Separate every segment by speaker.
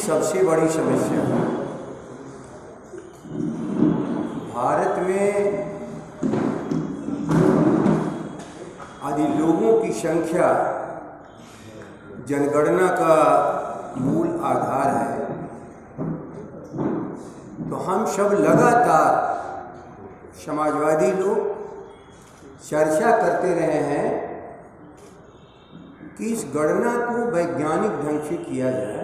Speaker 1: सबसे बड़ी समस्या है। भारत में आदि लोगों की संख्या जनगणना का मूल आधार है। तो हम सब लगातार समाजवादी लोग चर्चा करते रहे हैं कि इस गणना को वैज्ञानिक ढंग से किया जाए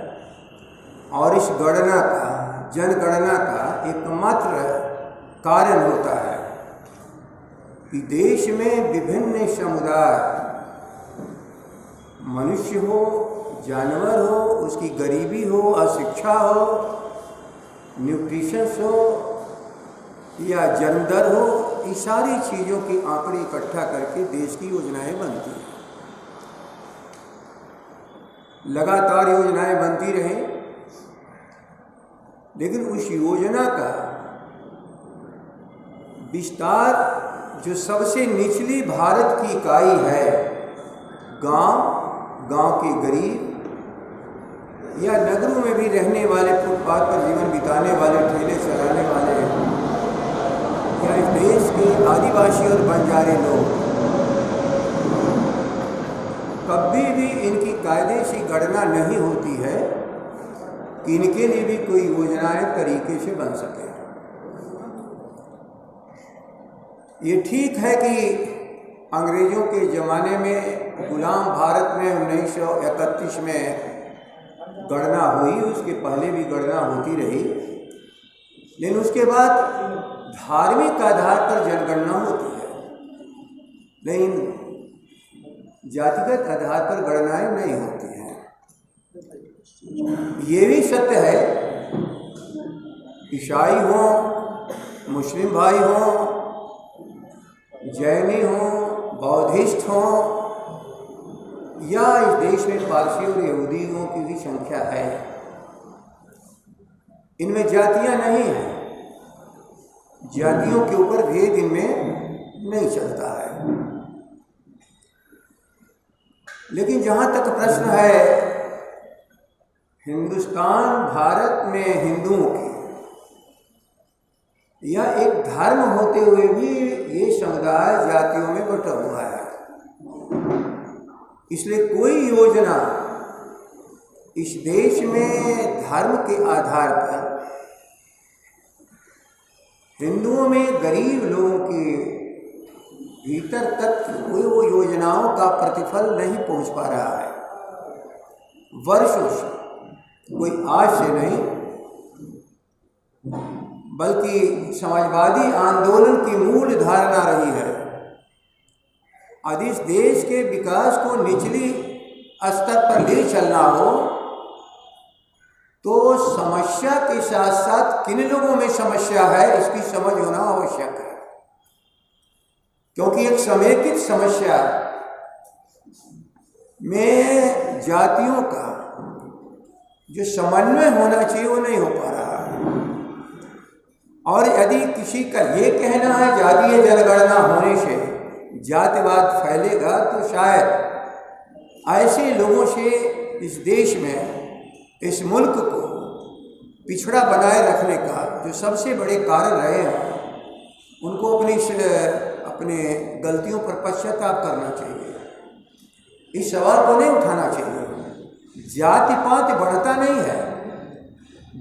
Speaker 1: और इस गणना का, जनगणना का एकमात्र कारण होता है कि देश में विभिन्न समुदाय, मनुष्य हो, जानवर हो, उसकी गरीबी हो, अशिक्षा हो, न्यूट्रिशन हो या जन्म दर हो, ये सारी चीज़ों के आंकड़े इकट्ठा करके देश की योजनाएं बनती हैं। लगातार योजनाएं बनती रहें, लेकिन उस योजना का विस्तार जो सबसे निचली भारत की इकाई है, गांव के गरीब या नगरों में भी रहने वाले, फुटपाथ पर जीवन बिताने वाले, ठेले चलाने वाले या इस देश के आदिवासी और बंजारे लोग, कभी भी इनकी कायदे से गणना नहीं होती है कि इनके लिए भी कोई योजनाएं तरीके से बन सके। ये ठीक है कि अंग्रेज़ों के ज़माने में गुलाम भारत में 1931 में गणना हुई, उसके पहले भी गणना होती रही, लेकिन उसके बाद धार्मिक आधार पर जनगणना होती है, लेकिन जातिगत आधार पर गणनाएं नहीं होती हैं। ये भी सत्य है, ईसाई हो, मुस्लिम भाई हो, जैनी हो, बौद्धिस्ट हो या इस देश में पारसी और यहूदियों की भी संख्या है, इनमें जातियां नहीं हैं, जातियों के ऊपर भेद इनमें नहीं चलता है। लेकिन जहाँ तक प्रश्न है हिंदुस्तान, भारत में हिंदुओं की, यह एक धर्म होते हुए भी ये समुदाय जातियों में बटा हुआ है। इसलिए कोई योजना इस देश में धर्म के आधार पर हिंदुओं में गरीब लोगों के भीतर तक कोई वो योजनाओं का प्रतिफल नहीं पहुंच पा रहा है। वर्षों से, कोई आज से नहीं, बल्कि समाजवादी आंदोलन की मूल धारणा रही है, यदि इस देश के विकास को निचली स्तर पर ले चलना हो तो समस्या के साथ साथ किन लोगों में समस्या है इसकी समझ होना आवश्यक है, क्योंकि एक समेकित समस्या में जातियों का जो समन्वय होना चाहिए वो नहीं हो पा रहा है। और यदि किसी का ये कहना है जातीय जनगणना होने से जातिवाद फैलेगा, तो शायद ऐसे लोगों से इस देश में, इस मुल्क को पिछड़ा बनाए रखने का जो सबसे बड़े कारण रहे हैं, उनको अपने गलतियों पर पश्चाताप करना चाहिए। इस सवाल को नहीं उठाना चाहिए। जाति पात बढ़ता नहीं है,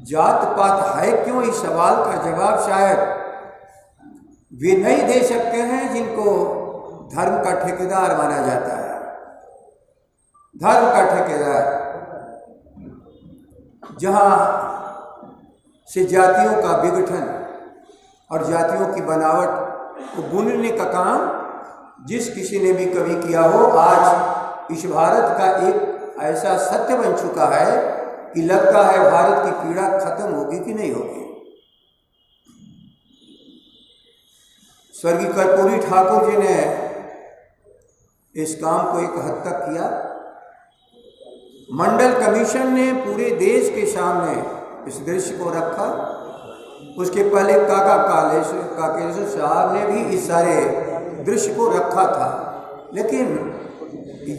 Speaker 1: जात पात है क्यों, इस सवाल का जवाब शायद वे नहीं दे सकते हैं जिनको धर्म का ठेकेदार माना जाता है। धर्म का ठेकेदार जहाँ से जातियों का विघटन और जातियों की बनावट को बुनने का काम जिस किसी ने भी कभी किया हो, आज इस भारत का एक ऐसा सत्य बन चुका है कि लगता है भारत की पीड़ा खत्म होगी कि नहीं होगी। स्वर्गीय कर्पूरी ठाकुर जी ने इस काम को एक हद तक किया। मंडल कमीशन ने पूरे देश के सामने इस दृश्य को रखा। उसके पहले काका कालेश्वर साहब ने भी इस सारे दृश्य को रखा था, लेकिन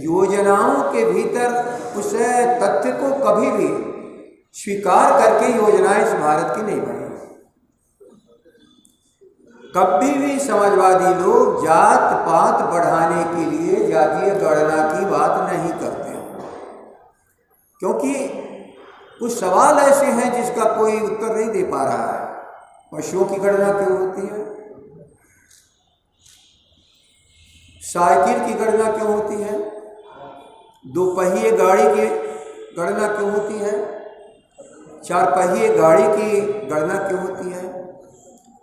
Speaker 1: योजनाओं के भीतर उस तथ्य को कभी भी स्वीकार करके योजनाएं इस भारत की नहीं बनी। कभी भी समाजवादी लोग जात पात बढ़ाने के लिए जातीय गणना की बात नहीं करते हैं, क्योंकि कुछ सवाल ऐसे हैं जिसका कोई उत्तर नहीं दे पा रहा है। पशुओं की गणना क्यों होती है? साइकिल की गणना क्यों होती है? दो पहिए गाड़ी की गणना क्यों होती है? चार पहिए गाड़ी की गणना क्यों होती है?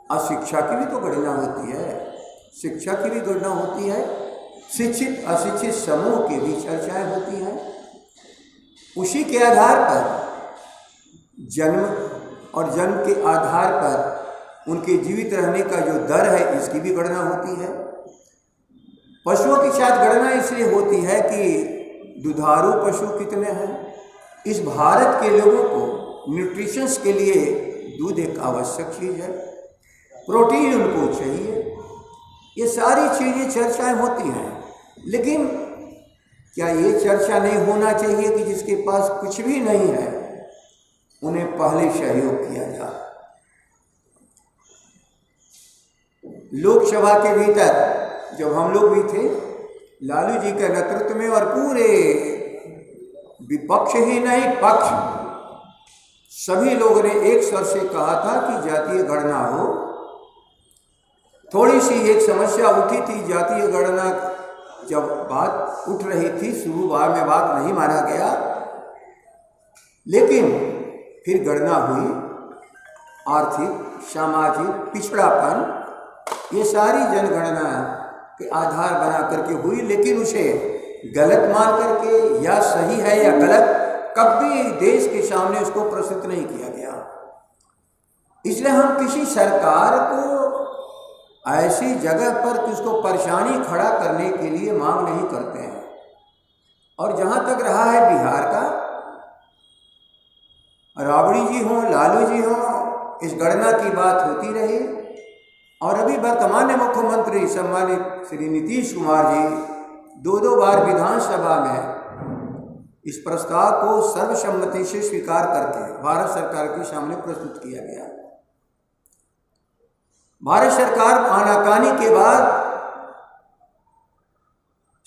Speaker 1: अशिक्षा की भी तो गणना होती है, शिक्षा की भी गणना होती है, शिक्षित अशिक्षित समूह की भी चर्चाएं होती हैं। उसी के आधार पर जन्म और जन्म के आधार पर उनके जीवित रहने का जो दर है इसकी भी गणना होती है। पशुओं की शायद गणना इसलिए होती है कि दुधारू पशु कितने हैं। इस भारत के लोगों को न्यूट्रिशंस के लिए दूध एक आवश्यक चीज़ है, प्रोटीन उनको चाहिए। ये सारी चीज़ें चर्चाएं होती हैं, लेकिन क्या ये चर्चा नहीं होना चाहिए कि जिसके पास कुछ भी नहीं है उन्हें पहले सहयोग किया जाए? लोकसभा के भीतर जब हम लोग भी थे, लालू जी के नेतृत्व में और पूरे विपक्ष ही नहीं पक्ष सभी लोगों ने एक स्वर से कहा था कि जातीय गणना हो। थोड़ी सी एक समस्या उठी थी, जातीय गणना जब बात उठ रही थी, शुरुआत में बात नहीं माना गया, लेकिन फिर गणना हुई। आर्थिक सामाजिक पिछड़ापन ये सारी जनगणना के आधार बना करके हुई, लेकिन उसे गलत मान करके या सही है या गलत कभी देश के सामने उसको प्रस्तुत नहीं किया गया। इसलिए हम किसी सरकार को ऐसी जगह पर कि उसको परेशानी खड़ा करने के लिए मांग नहीं करते हैं। और जहाँ तक रहा है बिहार का, राबड़ी जी हों, लालू जी हों, इस गणना की बात होती रही। और अभी वर्तमान मुख्यमंत्री सम्मानित श्री नीतीश कुमार जी 2 बार विधानसभा में इस प्रस्ताव को सर्वसम्मति से स्वीकार करके भारत सरकार के सामने प्रस्तुत किया गया। भारत सरकार आनाकानी के बाद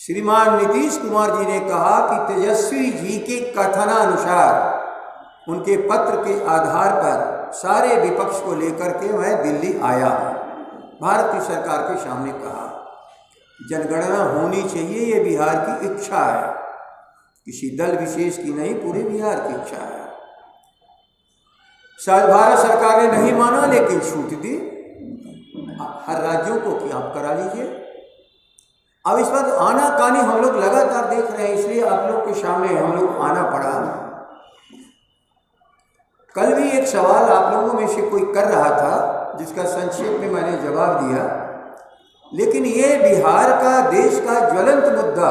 Speaker 1: श्रीमान नीतीश कुमार जी ने कहा कि तेजस्वी जी के कथनानुसार उनके पत्र के आधार पर सारे विपक्ष को लेकर के मैं दिल्ली आया हूँ। भारत की सरकार के सामने कहा जनगणना होनी चाहिए, ये बिहार की इच्छा है, किसी दल विशेष की नहीं, पूरे बिहार की इच्छा है। शायद भारत सरकार ने नहीं माना, लेकिन छूट दी हर राज्यों को कि आप करा लीजिए। अब इस बात आनाकानी हम लोग लगातार देख रहे हैं, इसलिए आप लोग के सामने हम लोग आना पड़ा। कल भी एक सवाल आप लोगों में से कोई कर रहा था, जिसका संक्षेप में मैंने जवाब दिया, लेकिन ये बिहार का देश का ज्वलंत मुद्दा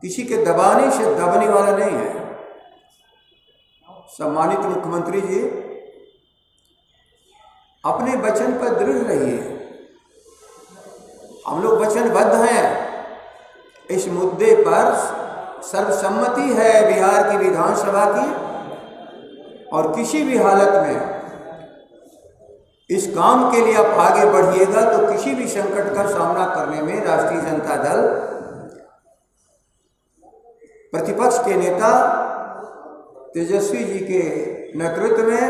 Speaker 1: किसी के दबाने से दबने वाला नहीं है। सम्मानित मुख्यमंत्री जी, अपने वचन पर दृढ़ रहिए। हम लोग वचनबद्ध हैं। इस मुद्दे पर सर्वसम्मति है बिहार की विधानसभा की, और किसी भी हालत में इस काम के लिए आप आगे बढ़िएगा तो किसी भी संकट का सामना करने में राष्ट्रीय जनता दल प्रतिपक्ष के नेता तेजस्वी जी के नेतृत्व में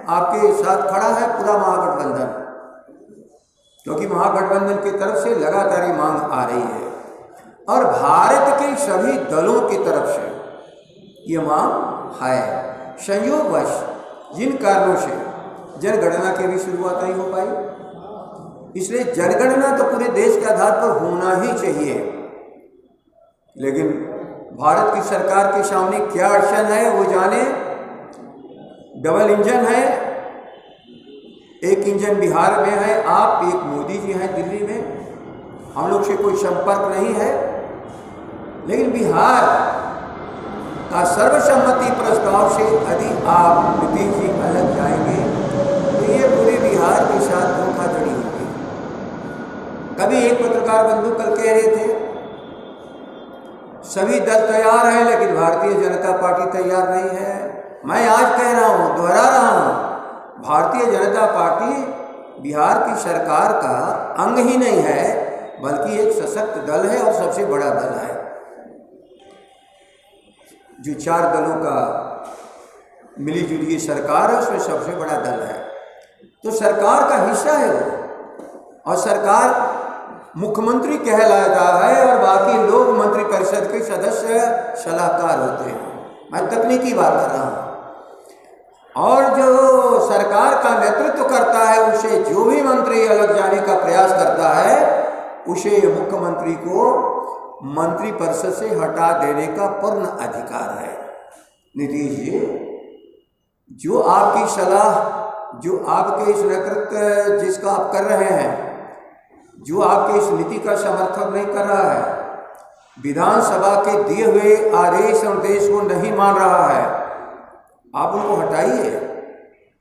Speaker 1: आपके साथ खड़ा है पूरा महागठबंधन, क्योंकि महागठबंधन की तरफ से लगातार ये मांग आ रही है और भारत के सभी दलों की तरफ से ये मांग है। संयोगवश जिन कारणों से जनगणना की भी शुरुआत नहीं हो पाई, इसलिए जनगणना तो पूरे देश के आधार पर होना ही चाहिए। लेकिन भारत की सरकार के सामने क्या अड़चन है वो जाने। डबल इंजन है, एक इंजन बिहार में है, आप एक मोदी जी हैं दिल्ली में, हम लोग से कोई संपर्क नहीं है। लेकिन बिहार का सर्वसम्मति प्रस्ताव से यदि आप नीतीश जी अलग जाएंगे तो ये पूरे बिहार के साथ धोखाधड़ी होगी। कभी एक पत्रकार बंधु कल कह रहे थे सभी दल तैयार हैं लेकिन भारतीय जनता पार्टी तैयार नहीं है। मैं आज कह रहा हूँ, दोहरा रहा हूँ, भारतीय जनता पार्टी बिहार की सरकार का अंग ही नहीं है, बल्कि एक सशक्त दल है और सबसे बड़ा दल है। जो 4 दलों का मिली जुली सरकार है, उसमें सबसे बड़ा दल है, तो सरकार का हिस्सा है वो। और सरकार मुख्यमंत्री कहलाता है और बाकी लोग मंत्रिपरिषद के सदस्य सलाहकार होते हैं। मैं तकनीकी बात कर रहा हूँ। और जो सरकार का नेतृत्व करता है, उसे जो भी मंत्री अलग जाने का प्रयास करता है, उसे मुख्यमंत्री को मंत्रिपरिषद से हटा देने का पूर्ण अधिकार है। नीतीश जी, जो आपकी सलाह, जो आपके इस नेतृत्व जिसका आप कर रहे हैं, जो आपके इस नीति का समर्थन नहीं कर रहा है, विधानसभा के दिए हुए आदेश निर्देश को नहीं मान रहा है, आप उनको हटाइए।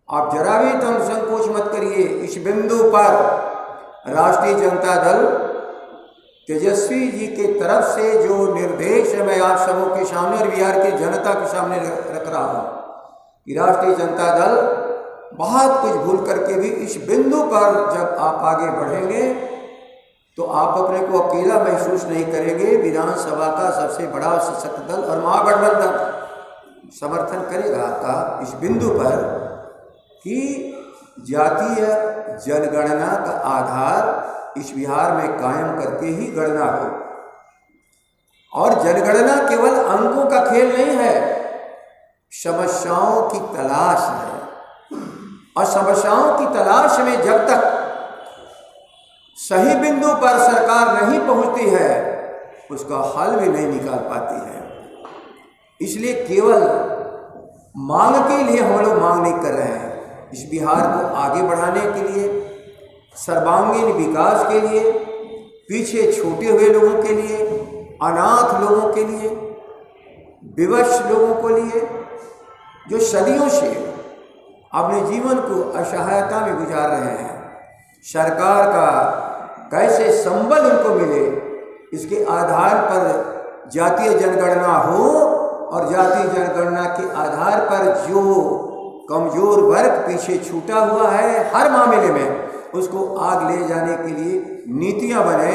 Speaker 1: आप जरा भी तुम संकोच मत करिए। इस बिंदु पर राष्ट्रीय जनता दल तेजस्वी जी के तरफ से जो निर्देश है, मैं आप सबों के सामने और बिहार की जनता के सामने रख रहा हूँ कि राष्ट्रीय जनता दल बहुत कुछ भूल करके भी इस बिंदु पर जब आप आगे बढ़ेंगे तो आप अपने को अकेला महसूस नहीं करेंगे। विधानसभा का सबसे बड़ा और सशक्त दल और महागठबंधन समर्थन करेगा आपका इस बिंदु पर कि जातीय जनगणना का आधार इस बिहार में कायम करके ही गणना हो। और जनगणना केवल अंकों का खेल नहीं है, समस्याओं की तलाश है। और समस्याओं की तलाश में जब तक सही बिंदु पर सरकार नहीं पहुंचती है, उसका हल भी नहीं निकाल पाती है। इसलिए केवल मांग के लिए हम लोग मांग नहीं कर रहे हैं। इस बिहार को आगे बढ़ाने के लिए, सर्वांगीण विकास के लिए, पीछे छूटे हुए लोगों के लिए, अनाथ लोगों के लिए, विवश लोगों को लिए, जो सदियों से अपने जीवन को असहायता में गुजार रहे हैं, सरकार का कैसे संबल उनको मिले, इसके आधार पर जातीय जनगणना हो और जातीय जनगणना के आधार पर जो कमजोर वर्ग पीछे छूटा हुआ है हर मामले में, उसको आगे ले जाने के लिए नीतियां बने।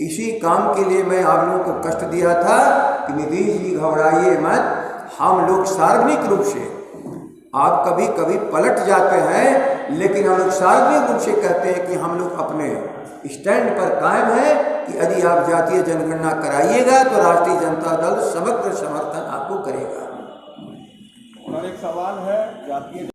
Speaker 1: इसी काम के लिए मैं आप लोगों को कष्ट दिया था कि नीतीश जी घबराइए मत, हम लोग सार्वजनिक रूप से, आप कभी कभी पलट जाते हैं, लेकिन हम लोग सार्वजनिक रूप से कहते हैं कि हम लोग अपने स्टैंड पर कायम है कि यदि आप जातीय जनगणना कराइएगा तो राष्ट्रीय जनता दल समग्र समर्थन आपको करेगा।
Speaker 2: और एक सवाल है, जातीय